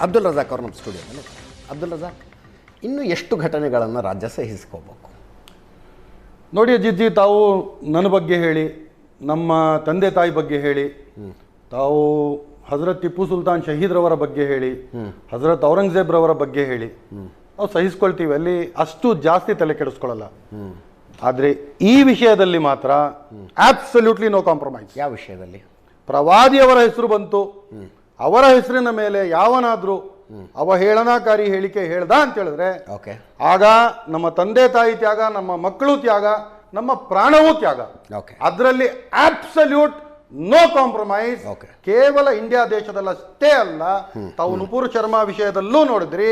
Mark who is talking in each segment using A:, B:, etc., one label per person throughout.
A: ಅಬ್ದುಲ್ ರಜಾಕ್ ಅವರು ನಮ್ಮ ಸ್ಟುಡಿಯೋದಲ್ಲಿ. ಅಬ್ದುಲ್ ರಜಾಕ್, ಇನ್ನೂ ಎಷ್ಟು ಘಟನೆಗಳನ್ನು ರಾಜ್ಯ ಸಹಿಸ್ಕೋಬೇಕು?
B: ನೋಡಿ ಅಜಿತ್ಜಿ, ತಾವು ನನ್ನ ಬಗ್ಗೆ ಹೇಳಿ, ನಮ್ಮ ತಂದೆ ತಾಯಿ ಬಗ್ಗೆ ಹೇಳಿ, ತಾವು ಹಜರತ್ ಟಿಪ್ಪು ಸುಲ್ತಾನ್ ಶಹೀದ್ರವರ ಬಗ್ಗೆ ಹೇಳಿ, ಹಜರತ್ ಔರಂಗಜೇಬ್ರವರ ಬಗ್ಗೆ ಹೇಳಿ, ನಾವು ಸಹಿಸ್ಕೊಳ್ತೀವಿ, ಅಲ್ಲಿ ಅಷ್ಟು ಜಾಸ್ತಿ ತಲೆ ಕೆಡಿಸ್ಕೊಳ್ಳಲ್ಲ. ಆದರೆ ಈ ವಿಷಯದಲ್ಲಿ ಮಾತ್ರ ಆಬ್ಸಲ್ಯೂಟ್ಲಿ ನೋ ಕಾಂಪ್ರಮೈಸ್.
A: ಯಾವ ವಿಷಯದಲ್ಲಿ?
B: ಪ್ರವಾದಿಯವರ ಹೆಸರು ಬಂತು, ಅವರ ಹೆಸರಿನ ಮೇಲೆ ಯಾವನಾದ್ರೂ ಅವಹೇಳನಕಾರಿ ಹೇಳಿಕೆ ಹೇಳ್ದ ಅಂತ ಹೇಳಿದ್ರೆ ಆಗ ನಮ್ಮ ತಂದೆ ತಾಯಿ ತ್ಯಾಗ, ನಮ್ಮ ಮಕ್ಕಳು ತ್ಯಾಗ, ನಮ್ಮ ಪ್ರಾಣವೂ ತ್ಯಾಗ. ಅದರಲ್ಲಿ ಆಬ್ಸಲ್ಯೂಟ್ ನೋ ಕಾಂಪ್ರಮೈಸ್. ಕೇವಲ ಇಂಡಿಯಾ ದೇಶದಲ್ಲಷ್ಟೇ ಅಲ್ಲ, ತಾವು ನುಪುರ್ ಶರ್ಮಾ ವಿಷಯದಲ್ಲೂ ನೋಡಿದ್ರಿ,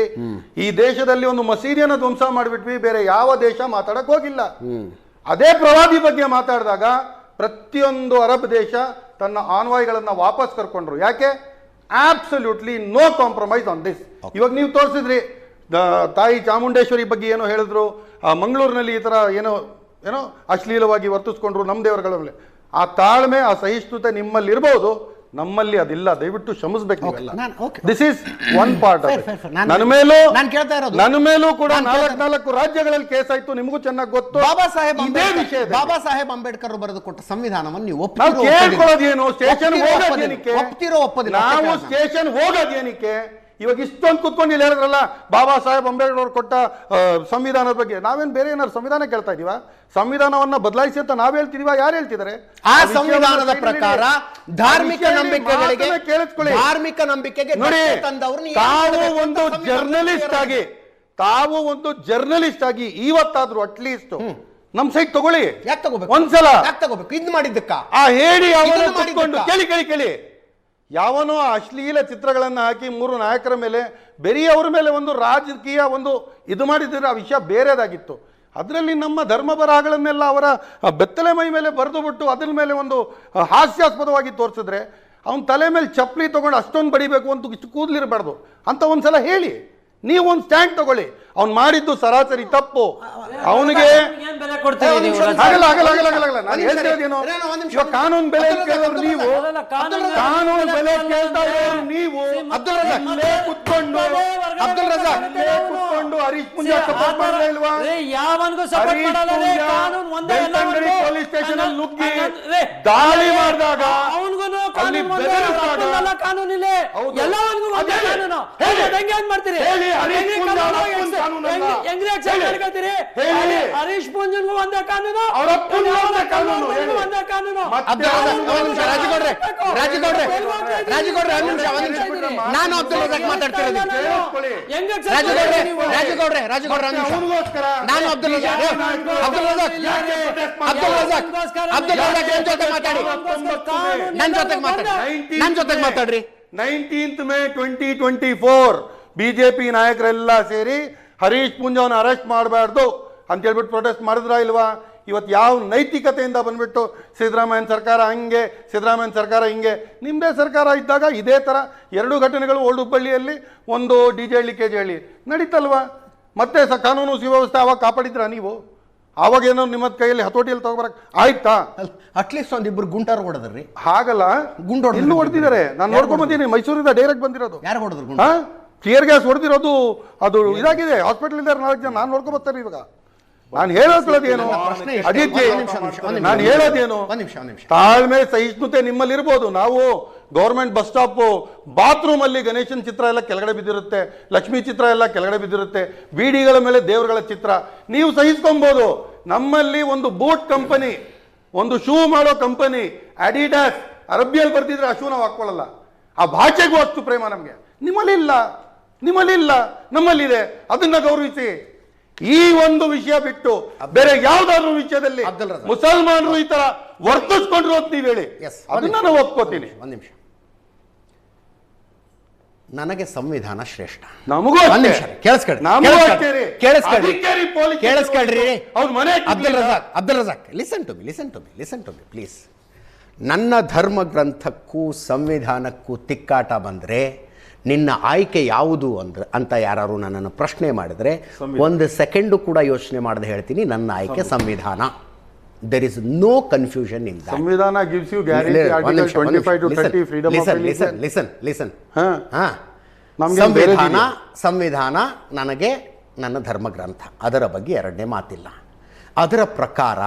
B: ಈ ದೇಶದಲ್ಲಿ ಒಂದು ಮಸೀದಿಯನ್ನು ಧ್ವಂಸ ಮಾಡಿಬಿಟ್ವಿ, ಬೇರೆ ಯಾವ ದೇಶ ಮಾತಾಡಕ್ ಹೋಗಿಲ್ಲ. ಅದೇ ಪ್ರವಾದಿ ಬಗ್ಗೆ ಮಾತಾಡಿದಾಗ ಪ್ರತಿಯೊಂದು ಅರಬ್ ದೇಶ ತನ್ನ ಆನ್ವಾಯಿಗಳನ್ನ ವಾಪಸ್ ಕರ್ಕೊಂಡ್ರು. ಯಾಕೆ? Absolutely no compromise on this. ಇವಾಗ ನೀವು ತೋರಿಸಿದ್ರಿ, ತಾಯಿ ಚಾಮುಂಡೇಶ್ವರಿ ಬಗ್ಗೆ ಏನೋ ಹೇಳಿದ್ರು, ಮಂಗಳೂರಿನಲ್ಲಿ ಈ ತರ ಏನೋ ಏನೋ ಅಶ್ಲೀಲವಾಗಿ ವರ್ತಿಸ್ಕೊಂಡ್ರು ನಮ್ಮ ದೇವರುಗಳ ಮೇಲೆ. ಆ ತಾಳ್ಮೆ, ಆ ಸಹಿಷ್ಣುತೆ ನಿಮ್ಮಲ್ಲಿ ಇರಬಹುದು, ನಮ್ಮಲ್ಲಿ ಅದಿಲ್ಲ. ದಯವಿಟ್ಟು ಕ್ಷಮಿಸಬೇಕು. This is one part. ನನ್ನ ಮೇಲೂ ಕೂಡ 4 ರಾಜ್ಯಗಳಲ್ಲಿ ಕೇಸ್ ಆಯ್ತು, ನಿಮಗೂ ಚೆನ್ನಾಗಿ ಗೊತ್ತು.
A: ಬಾಬಾ ಸಾಹೇಬ್ ಅಂಬೇಡ್ಕರ್ ಬರೆದು ಕೊಟ್ಟ ಸಂವಿಧಾನವನ್ನು ನೀವು
B: ಕೇಳ್ಕೊಳ್ಳೋದೇನು? ಸ್ಟೇಷನ್ ಹೋಗೋದೇನಕ್ಕೆ? ನಾವು ಸ್ಟೇಷನ್ ಹೋಗೋದೇನಕ್ಕೆ? ಇವಾಗ ಇಷ್ಟೊಂದು ಕುತ್ಕೊಂಡು ಇಲ್ಲಿ ಹೇಳಿದ್ರಲ್ಲ, ಬಾಬಾ ಸಾಹೇಬ್ ಅಂಬೇಡ್ಕರ್ ಅವರು ಕೊಟ್ಟ ಸಂವಿಧಾನದ ಬಗ್ಗೆ. ನಾವೇನು ಬೇರೆ ಏನಾದ್ರು ಸಂವಿಧಾನ ಕೇಳ್ತಾ ಇದೀವ? ಸಂವಿಧಾನವನ್ನ ಬದಲಾಯಿಸಿ ಅಂತ ನಾವ್ ಹೇಳ್ತಿದೀವ? ಯಾರು ಹೇಳ್ತಿದ್ದಾರೆ?
A: ಆ ಸಂವಿಧಾನದ ಪ್ರಕಾರ ಧಾರ್ಮಿಕ ನಂಬಿಕೆಗಳಿಗೆ
B: ನೋಡಿ, ತಾವು ಒಂದು ಜರ್ನಲಿಸ್ಟ್ ಆಗಿ ಇವತ್ತಾದ್ರೂ ಅಟ್ಲೀಸ್ಟ್ ನಮ್ ಸೈಟ್ ತಗೊಳ್ಳಿ.
A: ಯಾಕೆ ತಗೋಬೇಕು?
B: ಒಂದ್ಸಲ
A: ತಗೋಬೇಕು. ಇದ್ ಮಾಡಿದ್ದಕ್ಕ
B: ಆ ಹೇಳಿ ಕೇಳಿ ಯಾವನೋ ಅಶ್ಲೀಲ ಚಿತ್ರಗಳನ್ನು ಹಾಕಿ 3 ನಾಯಕರ ಮೇಲೆ, ಬೆರಿಯವರ ಮೇಲೆ ಒಂದು ರಾಜಕೀಯ ಒಂದು ಇದು ಮಾಡಿದ್ರೆ ಆ ವಿಷಯ ಬೇರೆದಾಗಿತ್ತು. ಅದರಲ್ಲಿ ನಮ್ಮ ಧರ್ಮ ಬರಹಗಳನ್ನೆಲ್ಲ ಅವರ ಬೆತ್ತಲೆ ಮೈ ಮೇಲೆ ಬರೆದು ಬಿಟ್ಟು ಅದ್ರ ಮೇಲೆ ಒಂದು ಹಾಸ್ಯಾಸ್ಪದವಾಗಿ ತೋರಿಸಿದ್ರೆ ಅವನ ತಲೆ ಮೇಲೆ ಚಪ್ಪಲಿ ತಗೊಂಡು ಅಷ್ಟೊಂದು ಬಡಿಬೇಕು ಅಂತ ಇಷ್ಟು ಕೂದಲಿರಬಾರ್ದು ಅಂತ ಒಂದ್ಸಲ ಹೇಳಿ. ನೀವು ಒಂದು ಸ್ಟ್ಯಾಂಡ್ ತಗೊಳ್ಳಿ. ಅವ್ನು ಮಾಡಿದ್ದು ಸರಾಸರಿ ತಪ್ಪು. ಅವನಿಗೆ ಕಾನೂನು ಬೆಲೆ ಕೇಳೋರು ನೀವು, ಕಾನೂನು ಬೆಲೆ ಕೇಳ್ತಾ ಇರೋರು ನೀವು. ಕುತ್ಕೊಂಡು ಹರೀಶ್ ಪುಂಜಾ ಸಪೋರ್ಟ್ ಮಾಡಲ್ಲ ಇಲ್ವಾ? ಪೊಲೀಸ್ ಸ್ಟೇಷನ್ ಅಲ್ಲಿ ನುಗ್ಗಿ ದಾಳಿ ಮಾಡಿದಾಗ
C: ಹರೀಶ್ ಪುಂಜನ್ಗೂ ಒಂದೇ ಕಾನೂನು,
A: ನಾನು ಅಬ್ದುಲ್ ರಜಾಕ್ ಮಾತಾಡ್ತಿರೋದು. ನಾನು ಅಬ್ದುಲ್ ನನ್ನ ಜೊತೆಗೆ ಮಾತಾಡ್ರಿ.
B: 19th May 2024 ಬಿಜೆಪಿ ನಾಯಕರೆಲ್ಲ ಸೇರಿ ಹರೀಶ್ ಪುಂಜಾವನ್ನ ಅರೆಸ್ಟ್ ಮಾಡಬಾರ್ದು ಅಂತ ಹೇಳ್ಬಿಟ್ಟು ಪ್ರೊಟೆಸ್ಟ್ ಮಾಡಿದ್ರ ಇಲ್ವಾ? ಇವತ್ತು ಯಾವ ನೈತಿಕತೆಯಿಂದ ಬಂದ್ಬಿಟ್ಟು ಸಿದ್ದರಾಮಯ್ಯನ ಸರ್ಕಾರ ಹಂಗೆ, ಸಿದ್ದರಾಮಯ್ಯನ ಸರ್ಕಾರ ಹಿಂಗೆ? ನಿಮ್ಮದೇ ಸರ್ಕಾರ ಇದ್ದಾಗ ಇದೇ ಥರ 2 ಘಟನೆಗಳು ಓಲ್ಡ್ ಹುಬ್ಬಳ್ಳಿಯಲ್ಲಿ, ಒಂದು DJ ಹಳ್ಳಿ KG ಹಳ್ಳಿ ನಡೀತಲ್ವಾ? ಮತ್ತೆ ಕಾನೂನು ಸುವ್ಯವಸ್ಥೆ ಅವಾಗ ಕಾಪಾಡಿದ್ರ ನೀವು? ಆವಾಗ ಏನೋ ನಿಮ್ಮ ಕೈಯಲ್ಲಿ ಹತೋಟಿಯಲ್ಲಿ ತಗೋಬರಕ್ ಆಯ್ತಾ?
A: ಅಟ್ಲೀಸ್ಟ್ ಒಂದಿಬ್ರು ಗುಂಟಾರು ಹೊಡೆದ್ರಿ.
B: ಹಾಗಲ್ಲ, ಇನ್ನು ಹೊಡೆದಿದ್ದಾರೆ. ನಾನು ನೋಡ್ಕೊಂಡ್ ಬಂದೀನಿ, ಮೈಸೂರಿಂದ ಡೈರೆಕ್ಟ್ ಬಂದಿರೋದು.
A: ಯಾರು ಹೊಡೆದ್ರು?
B: ಟಿಯರ್ ಗ್ಯಾಸ್ ಹೊಡೆದಿರೋದು. ಅದು ಇದಾಗಿದೆ, ಹಾಸ್ಪಿಟಲ್ ಇದ್ದಾರೆ 4 ಜನ. ನಾನು ನೋಡ್ಕೊಂಡ್ ಬರ್ತಾರೆ. ಇವಾಗ ನಾನು ಹೇಳೋದೇನು ಅದಿತಿ, ನಾನು ಹೇಳೋದೇನು, ತಾಳ್ಮೆ ಸಹಿಷ್ಣುತೆ ನಿಮ್ಮಲ್ಲಿ ಇರ್ಬೋದು. ನಾವು ಗೌರ್ಮೆಂಟ್ ಬಸ್ ಸ್ಟಾಪ್ ಬಾತ್ರೂಮ್ ಅಲ್ಲಿ ಗಣೇಶನ್ ಚಿತ್ರ ಎಲ್ಲ ಕೆಳಗಡೆ ಬಿದ್ದಿರುತ್ತೆ, ಲಕ್ಷ್ಮೀ ಚಿತ್ರ ಎಲ್ಲ ಕೆಳಗಡೆ ಬಿದ್ದಿರುತ್ತೆ, ಬೀಡಿಗಳ ಮೇಲೆ ದೇವರುಗಳ ಚಿತ್ರ ನೀವು ಸಹಿಸ್ಕೊಬಹುದು. ನಮ್ಮಲ್ಲಿ ಒಂದು ಬೂಟ್ ಕಂಪನಿ, ಒಂದು ಶೂ ಮಾಡೋ ಕಂಪನಿ ಅಡಿಡಾಸ್ ಅರಬ್ಬಿಯಲ್ಲಿ ಬರ್ತಿದ್ರೆ ಆ ಶೂ ನಾವು ಹಾಕೊಳ್ಳಲ್ಲ. ಆ ಭಾಷೆಗೂ ಅಷ್ಟು ಪ್ರೇಮ ನಮಗೆ. ನಿಮ್ಮಲ್ಲಿಲ್ಲ, ನಮ್ಮಲ್ಲಿದೆ. ಅದನ್ನ ಗೌರವಿಸಿ. ಈ ಒಂದು ವಿಷಯ ಬಿಟ್ಟು ಬೇರೆ ಯಾವ್ದಾದ್ರು ವಿಷಯದಲ್ಲಿ ಮುಸಲ್ಮಾನರು ಈ ತರ ವರ್ತಿಸ್ಕೊಂಡ್ರು ಅಂತ ನೀವು ಹೇಳಿ, ಅದನ್ನ ನಾನು ಒಪ್ಕೋತೀನಿ.
A: ಒಂದ್ ನಿಮಿಷ. ನನಗೆ ಸಂವಿಧಾನ ಶ್ರೇಷ್ಠ.
B: ನಮಗೂ
A: ಕೇಳಿಸ್ಕೊಳ್ರಿ. Abdul Razak, listen to me please. ನನ್ನ ಧರ್ಮ ಗ್ರಂಥಕ್ಕೂ ಸಂವಿಧಾನಕ್ಕೂ ತಿಕ್ಕಾಟ ಬಂದ್ರೆ ನಿನ್ನ ಆಯ್ಕೆ ಯಾವುದು ಅಂತ ಯಾರು ನನ್ನನ್ನು ಪ್ರಶ್ನೆ ಮಾಡಿದ್ರೆ 1 ಸೆಕೆಂಡು ಕೂಡ ಯೋಚನೆ ಮಾಡದೆ ಹೇಳ್ತೀನಿ, ನನ್ನ ಆಯ್ಕೆ ಸಂವಿಧಾನ. There is no confusion in that.
B: ಸಂವಿಧಾನ gives you guarantee article 25 to 30 freedom of religion.
A: Listen.
B: ನಮ್ಗೆ ಬೇರೆ
A: ಸಂವಿಧಾನ ನನಗೆ ನನ್ನ ಧರ್ಮಗ್ರಂಥ, ಅದರ ಬಗ್ಗೆ ಎರಡನೇ ಮಾತಿಲ್ಲ. ಅದರ ಪ್ರಕಾರ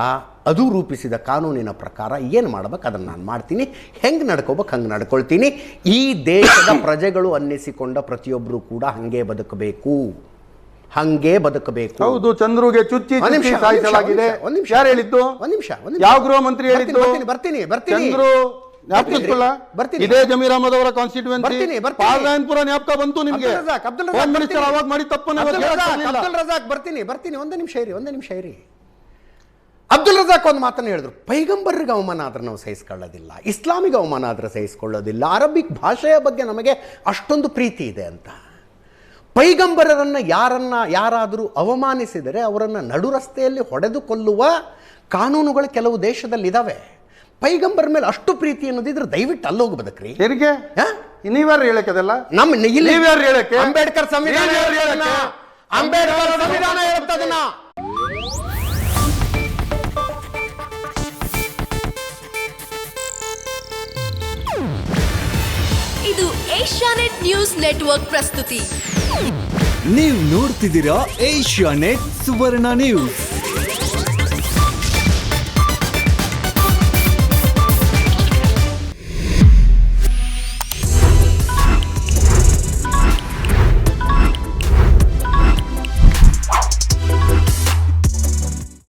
A: ಅದು ರೂಪಿಸಿದ ಕಾನೂನಿನ ಪ್ರಕಾರ ಏನು ಮಾಡ್ಬೇಕು ಅದನ್ನು ನಾನು ಮಾಡ್ತೀನಿ, ಹೆಂಗೆ ನಡ್ಕೋಬೇಕು ಹಂಗೆ ನಡ್ಕೊಳ್ತೀನಿ. ಈ ದೇಶದ ಪ್ರಜೆಗಳು ಅನ್ನಿಸಿಕೊಂಡ ಪ್ರತಿಯೊಬ್ಬರು ಕೂಡ ಹಂಗೆ ಬದುಕಬೇಕು.
B: ಹೌದು, ಚಂದ್ರುಗೆ ಚುಚ್ಚಿ ಸಾಯಿಸಲಾಗಿದೆ. ಯಾರು ಹೇಳಿದ್ದು?
A: ಒಂದ್ ನಿಮಿಷ.
B: ಯಾವ ಗೃಹ ಮಂತ್ರಿ ಹೇಳಿದ್ದು?
A: ಬರ್ತೀನಿ
B: ಚಂದ್ರು ಇದೇ ಜಮೀರ್ ಅಹಮದ್ ಅವರ ಕಾನ್ಸ್ಟಿಟ್ಯೂನ್ಸಿ ಪಾರ್ಲಾಯನ್ಪುರ ಜ್ಞಾಪಕ ಬಂತು ನಿಮ್ಗೆ? ಹೋಮ್ ಮಿನಿಸ್ಟರ್ ಅವಾಗ ಮಾಡಿ ತಪ್ಪನ್ನು
A: ಅಬ್ದುಲ್ ರಜಾಕ್ ಬರ್ತೀನಿ. ಒಂದೇ ನಿಮಿಷ ಇರಿ. ಅಬ್ದುಲ್ ರಜಾಕ್ ಒಂದು ಮಾತನ್ನು ಹೇಳಿದ್ರು, ಪೈಗಂಬರ್ರಿಗೆ ಅವಮಾನ ಆದ್ರೆ ನಾವು ಸಹಿಸ್ಕೊಳ್ಳೋದಿಲ್ಲ, ಇಸ್ಲಾಮಿಗೆ ಅವಮಾನ ಆದ್ರೆ ಸಹಿಸ್ಕೊಳ್ಳೋದಿಲ್ಲ, ಅರಬಿಕ್ ಭಾಷೆಯ ಬಗ್ಗೆ ನಮಗೆ ಅಷ್ಟೊಂದು ಪ್ರೀತಿ ಇದೆ ಅಂತ. ಪೈಗಂಬರರನ್ನು ಯಾರಾದರೂ ಅವಮಾನಿಸಿದರೆ ಅವರನ್ನು ನಡು ರಸ್ತೆಯಲ್ಲಿ ಹೊಡೆದು ಕೊಲ್ಲುವ ಕಾನೂನುಗಳು ಕೆಲವು ದೇಶದಲ್ಲಿ ಇದಾವೆ. ಪೈಗಂಬರ್ ಮೇಲೆ ಅಷ್ಟು ಪ್ರೀತಿ ಅನ್ನೋದಿದ್ರೆ ದಯವಿಟ್ಟು ಅಲ್ಲೋಗಿ ಬದುಕ್ರಿ.
B: ಹೇಗೆ ನೀವ್ಯಾರು ಹೇಳಕ್ಕೆ ಅದೆಲ್ಲ?
A: ನೀವ್ಯಾರು ಹೇಳಕ್ಕೆ? ಅಂಬೇಡ್ಕರ್ ಸಂವಿಧಾನ ಹೇಳ್ತದನ್ನ.
C: ಇದು ಏಷ್ಯಾನೆಟ್ ನ್ಯೂಸ್ ನೆಟ್ವರ್ಕ್ ಪ್ರಸ್ತುತಿ.
D: ನೀವು ನೋಡ್ತಿದ್ದೀರಾ ಏಷ್ಯಾನೆಟ್ ಸುವರ್ಣ ನ್ಯೂಸ್.